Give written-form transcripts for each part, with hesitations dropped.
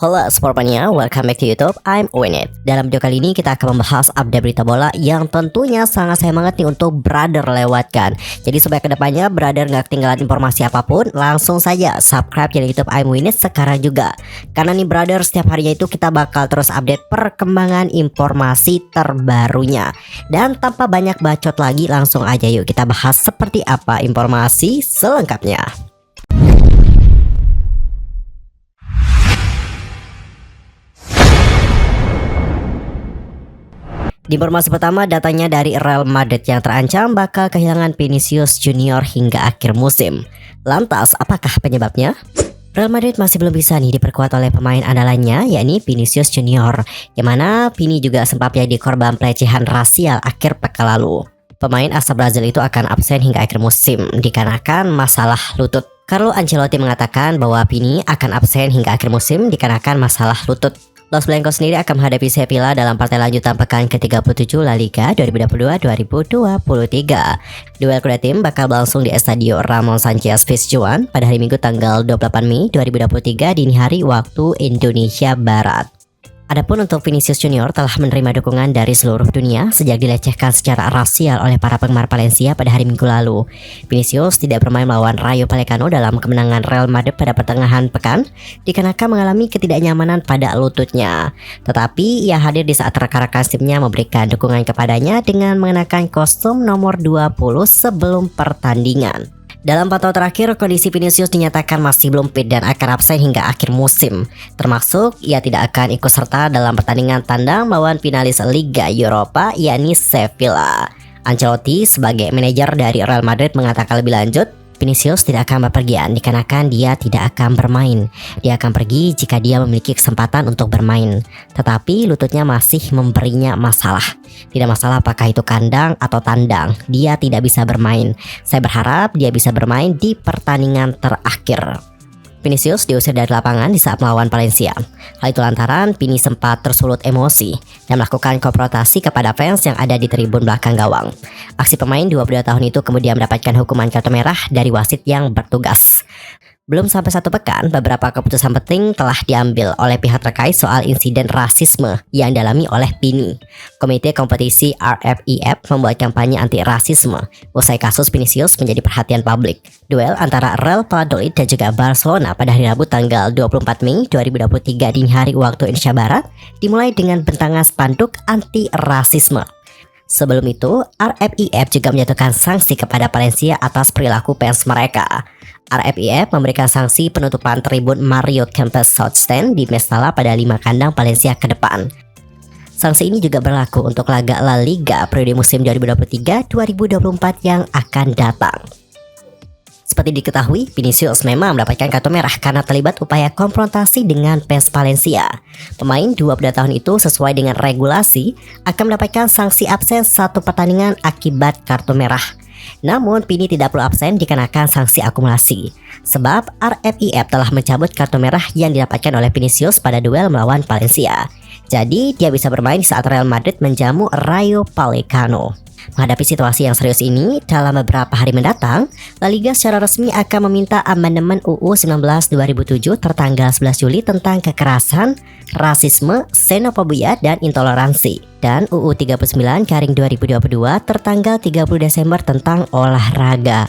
Halo Sportmania, welcome back to YouTube, I'm Winit. Dalam video kali ini kita akan membahas update berita bola yang tentunya sangat sayang banget nih untuk Brother lewatkan. Jadi supaya kedepannya Brother nggak ketinggalan informasi apapun, langsung saja subscribe channel YouTube I'm Winit sekarang juga. Karena nih Brother, setiap harinya itu kita bakal terus update perkembangan informasi terbarunya. Dan tanpa banyak bacot lagi, langsung aja yuk kita bahas seperti apa informasi selengkapnya. Di informasi pertama, datanya dari Real Madrid yang terancam bakal kehilangan Vinicius Junior hingga akhir musim. Lantas, apakah penyebabnya? Real Madrid masih belum bisa nih diperkuat oleh pemain andalannya, yakni Vinicius Junior, yang mana Vini juga sempat menjadi korban pelecehan rasial akhir pekan lalu. Pemain asal Brazil itu akan absen hingga akhir musim dikarenakan masalah lutut. Carlo Ancelotti mengatakan bahwa Vini akan absen hingga akhir musim dikarenakan masalah lutut. Los Blancos sendiri akan menghadapi Sevilla dalam partai lanjutan pekan ke-37 La Liga 2022-2023. Duel kedua tim bakal berlangsung di Estadio Ramon Sánchez Pizjuan pada hari Minggu tanggal 28 Mei 2023 dini hari waktu Indonesia Barat. Adapun untuk Vinicius Junior telah menerima dukungan dari seluruh dunia sejak dilecehkan secara rasial oleh para penggemar Valencia pada hari Minggu lalu. Vinicius tidak bermain melawan Rayo Vallecano dalam kemenangan Real Madrid pada pertengahan pekan dikarenakan mengalami ketidaknyamanan pada lututnya. Tetapi ia hadir di saat rekan-rekan timnya memberikan dukungan kepadanya dengan mengenakan kostum nomor 20 sebelum pertandingan. Dalam pantauan terakhir, kondisi Vinicius dinyatakan masih belum fit dan akan absen hingga akhir musim. Termasuk, ia tidak akan ikut serta dalam pertandingan tandang melawan finalis Liga Eropa, yakni Sevilla. Ancelotti sebagai manajer dari Real Madrid mengatakan lebih lanjut, Vinicius tidak akan bepergian dikarenakan dia tidak akan bermain. Dia akan pergi jika dia memiliki kesempatan untuk bermain. Tetapi lututnya masih memberinya masalah. Tidak masalah apakah itu kandang atau tandang, dia tidak bisa bermain. Saya berharap dia bisa bermain di pertandingan terakhir. Vinicius diusir dari lapangan di saat melawan Valencia. Hal itu lantaran Vini sempat tersulut emosi dan melakukan konfrontasi kepada fans yang ada di tribun belakang gawang. Aksi pemain 22 tahun itu kemudian mendapatkan hukuman kartu merah dari wasit yang bertugas. Belum sampai satu pekan, beberapa keputusan penting telah diambil oleh pihak terkait soal insiden rasisme yang dialami oleh Vini. Komite kompetisi RFEF membuat kampanye anti-rasisme usai kasus Vinicius menjadi perhatian publik. Duel antara Real Valladolid dan juga Barcelona pada hari Rabu tanggal 24 Mei 2023 dini hari waktu Indonesia Barat dimulai dengan bentangan spanduk anti-rasisme. Sebelum itu, RFEF juga menjatuhkan sanksi kepada Valencia atas perilaku fans mereka. RFEF memberikan sanksi penutupan tribun Mario Kempes South Stand di Mestalla pada 5 kandang Valencia ke depan. Sanksi ini juga berlaku untuk laga La Liga periode musim 2023-2024 yang akan datang. Seperti diketahui, Vinicius memang mendapatkan kartu merah karena terlibat upaya konfrontasi dengan fans Valencia. Pemain 22 tahun itu sesuai dengan regulasi akan mendapatkan sanksi absen satu pertandingan akibat kartu merah. Namun Vini tidak perlu absen dikenakan sanksi akumulasi. Sebab RFEF telah mencabut kartu merah yang didapatkan oleh Vinicius pada duel melawan Valencia. Jadi dia bisa bermain saat Real Madrid menjamu Rayo Vallecano. Menghadapi situasi yang serius ini, dalam beberapa hari mendatang, La Liga secara resmi akan meminta amandemen UU 19 2007 tertanggal 11 Juli tentang kekerasan, rasisme, xenofobia, dan intoleransi. Dan UU 39/2022 tertanggal 30 Desember tentang olahraga.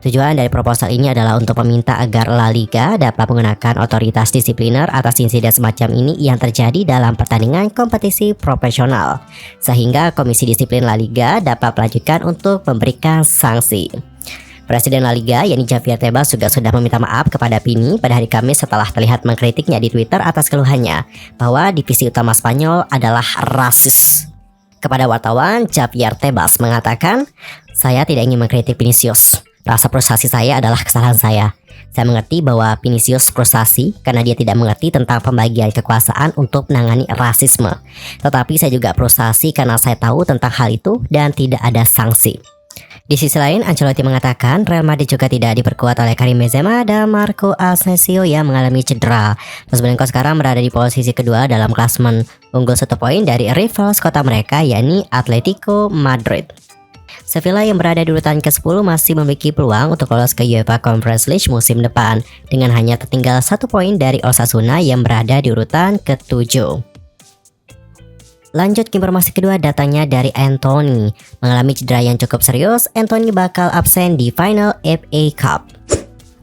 Tujuan dari proposal ini adalah untuk meminta agar La Liga dapat menggunakan otoritas disipliner atas insiden semacam ini yang terjadi dalam pertandingan kompetisi profesional, sehingga Komisi Disiplin La Liga dapat melanjutkan untuk memberikan sanksi. Presiden La Liga, yakni Javier Tebas, juga sudah meminta maaf kepada Vini pada hari Kamis setelah terlihat mengkritiknya di Twitter atas keluhannya bahwa divisi utama Spanyol adalah rasis. Kepada wartawan, Javier Tebas mengatakan, "Saya tidak ingin mengkritik Vinicius. Rasa frustasi saya adalah kesalahan saya. Saya mengerti bahwa Vinicius frustasi karena dia tidak mengerti tentang pembagian kekuasaan untuk menangani rasisme. Tetapi saya juga frustasi karena saya tahu tentang hal itu dan tidak ada sanksi." Di sisi lain, Ancelotti mengatakan Real Madrid juga tidak diperkuat oleh Karim Benzema dan Marco Asensio yang mengalami cedera. Los Blancos sekarang berada di posisi kedua dalam klasemen, unggul 1 poin dari rival kota mereka, yakni Atletico Madrid. Sevilla yang berada di urutan ke-10 masih memiliki peluang untuk lolos ke UEFA Conference League musim depan dengan hanya tertinggal 1 poin dari Osasuna yang berada di urutan ke-7. Lanjut ke informasi kedua, datanya dari Antony. Mengalami cedera yang cukup serius, Antony bakal absen di final FA Cup.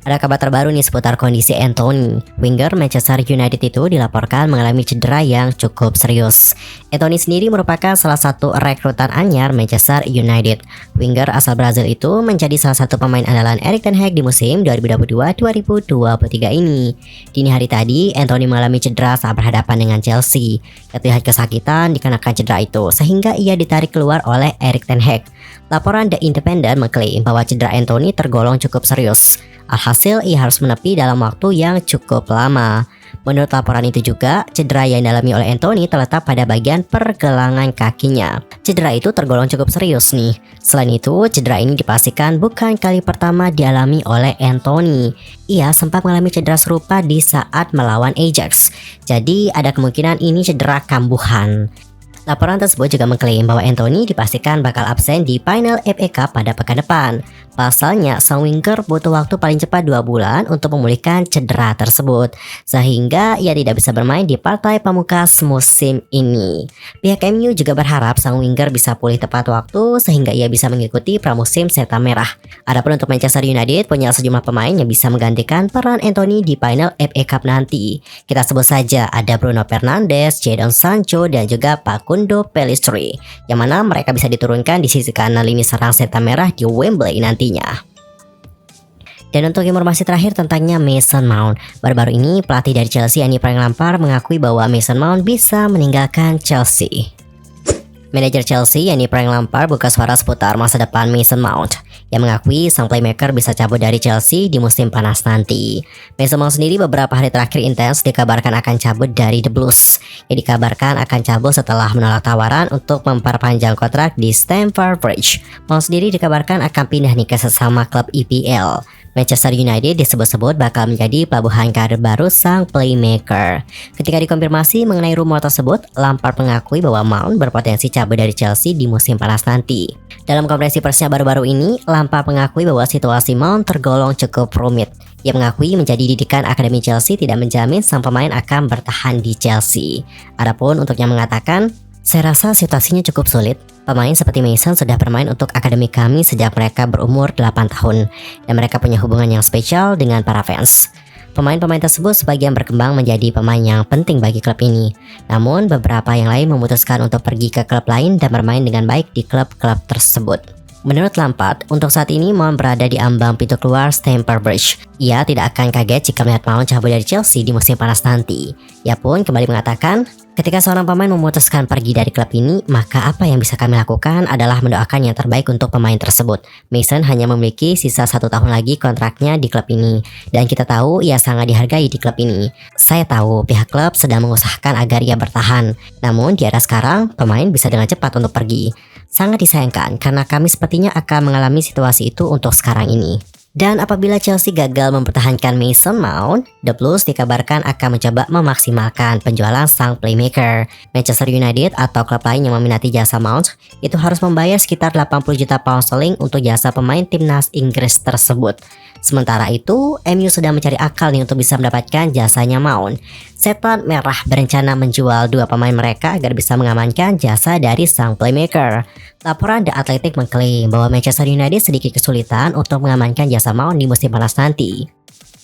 Ada kabar terbaru nih seputar kondisi Antony. Winger Manchester United itu dilaporkan mengalami cedera yang cukup serius. Antony sendiri merupakan salah satu rekrutan anyar Manchester United. Winger asal Brazil itu menjadi salah satu pemain andalan Erik ten Hag di musim 2022-2023 ini. Dini hari tadi, Antony mengalami cedera saat berhadapan dengan Chelsea. Ia terlihat kesakitan dikarenakan cedera itu, sehingga ia ditarik keluar oleh Erik ten Hag. Laporan The Independent mengklaim bahwa cedera Antony tergolong cukup serius. Alhasil, ia harus menepi dalam waktu yang cukup lama. Menurut laporan itu juga, cedera yang dialami oleh Antony terletak pada bagian pergelangan kakinya. Cedera itu tergolong cukup serius nih. Selain itu, cedera ini dipastikan bukan kali pertama dialami oleh Antony. Ia sempat mengalami cedera serupa di saat melawan Ajax. Jadi, ada kemungkinan ini cedera kambuhan. Laporan tersebut juga mengklaim bahwa Antony dipastikan bakal absen di final FA Cup pada pekan depan. Pasalnya, sang winger butuh waktu paling cepat 2 bulan untuk memulihkan cedera tersebut, sehingga ia tidak bisa bermain di partai pamungkas musim ini. Pihak MU juga berharap sang winger bisa pulih tepat waktu sehingga ia bisa mengikuti pramusim setan merah. Adapun untuk Manchester United punya sejumlah pemain yang bisa menggantikan peran Antony di final FA Cup nanti. Kita sebut saja ada Bruno Fernandes, Jadon Sancho, dan juga Facundo Pellistri, yang mana mereka bisa diturunkan di sisi kanan lini serang setan merah di Wembley nantinya. Dan untuk informasi terakhir tentangnya Mason Mount, baru-baru ini pelatih dari Chelsea yakni Frank Lampard mengakui bahwa Mason Mount bisa meninggalkan Chelsea. Manajer Chelsea yakni Frank Lampard buka suara seputar masa depan Mason Mount. Yang mengakui sang playmaker bisa cabut dari Chelsea di musim panas nanti. Mason Mount sendiri beberapa hari terakhir intens dikabarkan akan cabut dari The Blues. Yang dikabarkan akan cabut setelah menolak tawaran untuk memperpanjang kontrak di Stamford Bridge. Mount sendiri dikabarkan akan pindah nih ke sesama klub EPL. Manchester United disebut-sebut bakal menjadi pelabuhan karir baru sang playmaker. Ketika dikonfirmasi mengenai rumor tersebut, Lampard mengakui bahwa Mount berpotensi cabut dari Chelsea di musim panas nanti. Dalam konferensi persnya baru-baru ini, Lampard mengakui bahwa situasi Mount tergolong cukup rumit. Ia mengakui menjadi didikan Akademi Chelsea tidak menjamin sang pemain akan bertahan di Chelsea. Adapun untuk yang mengatakan, saya rasa situasinya cukup sulit. Pemain seperti Mason sudah bermain untuk akademi kami sejak mereka berumur 8 tahun. Dan mereka punya hubungan yang spesial dengan para fans. Pemain-pemain tersebut sebagian berkembang menjadi pemain yang penting bagi klub ini. Namun beberapa yang lain memutuskan untuk pergi ke klub lain dan bermain dengan baik di klub-klub tersebut. Menurut Lampard, untuk saat ini Mount berada di ambang pintu keluar Stamford Bridge. Ia tidak akan kaget jika melihat Mount cabut dari Chelsea di musim panas nanti. Ia pun kembali mengatakan, ketika seorang pemain memutuskan pergi dari klub ini, maka apa yang bisa kami lakukan adalah mendoakan yang terbaik untuk pemain tersebut. Mason hanya memiliki sisa 1 tahun lagi kontraknya di klub ini, dan kita tahu ia sangat dihargai di klub ini. Saya tahu pihak klub sedang mengusahakan agar ia bertahan, namun di era sekarang, pemain bisa dengan cepat untuk pergi. Sangat disayangkan karena kami sepertinya akan mengalami situasi itu untuk sekarang ini. Dan apabila Chelsea gagal mempertahankan Mason Mount, The Blues dikabarkan akan mencoba memaksimalkan penjualan sang playmaker. Manchester United atau klub lain yang meminati jasa Mount itu harus membayar sekitar 80 juta pound sterling untuk jasa pemain timnas Inggris tersebut. Sementara itu, MU sedang mencari akal nih untuk bisa mendapatkan jasanya Mount. Setan Merah berencana menjual 2 pemain mereka agar bisa mengamankan jasa dari sang playmaker. Laporan The Athletic mengklaim bahwa Manchester United sedikit kesulitan untuk mengamankan jasa Mount di musim panas nanti.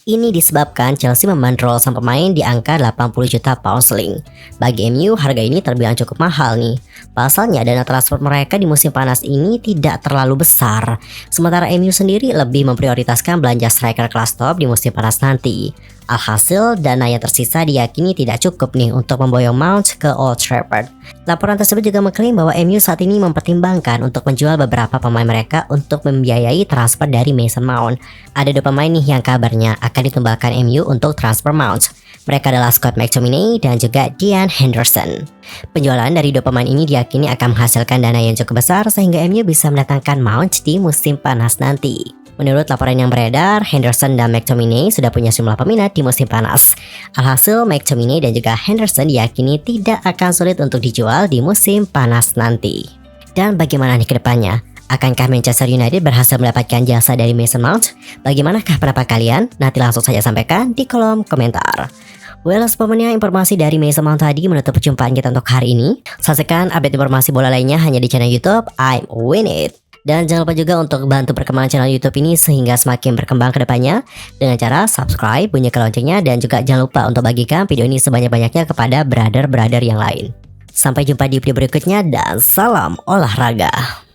Ini disebabkan Chelsea membandrol sang pemain di angka 80 juta pound sterling. Bagi MU, harga ini terbilang cukup mahal nih. Pasalnya dana transfer mereka di musim panas ini tidak terlalu besar. Sementara MU sendiri lebih memprioritaskan belanja striker kelas top di musim panas nanti. Alhasil, dana yang tersisa diyakini tidak cukup nih untuk memboyong Mount ke Old Trafford. Laporan tersebut juga mengklaim bahwa MU saat ini mempertimbangkan untuk menjual beberapa pemain mereka untuk membiayai transfer dari Mason Mount. Ada 2 pemain nih yang kabarnya akan ditumbalkan MU untuk transfer Mount. Mereka adalah Scott McTominay dan juga Dean Henderson. Penjualan dari 2 pemain ini diyakini akan menghasilkan dana yang cukup besar sehingga MU bisa mendatangkan Mount di musim panas nanti. Menurut laporan yang beredar, Henderson dan McTominay sudah punya jumlah peminat di musim panas. Alhasil, McTominay dan juga Henderson diyakini tidak akan sulit untuk dijual di musim panas nanti. Dan bagaimana nih ke depannya? Akankah Manchester United berhasil mendapatkan jasa dari Mason Mount? Bagaimanakah pendapat kalian? Nanti langsung saja sampaikan di kolom komentar. Well, semuanya informasi dari Mason Mount tadi menutup perjumpaan kita untuk hari ini. Saksikan update informasi bola lainnya hanya di channel YouTube I'm Win It. Dan jangan lupa juga untuk bantu perkembangan channel YouTube ini sehingga semakin berkembang ke depannya dengan cara subscribe, bunyikan loncengnya, dan juga jangan lupa untuk bagikan video ini sebanyak-banyaknya kepada brother-brother yang lain. Sampai jumpa di video berikutnya dan salam olahraga.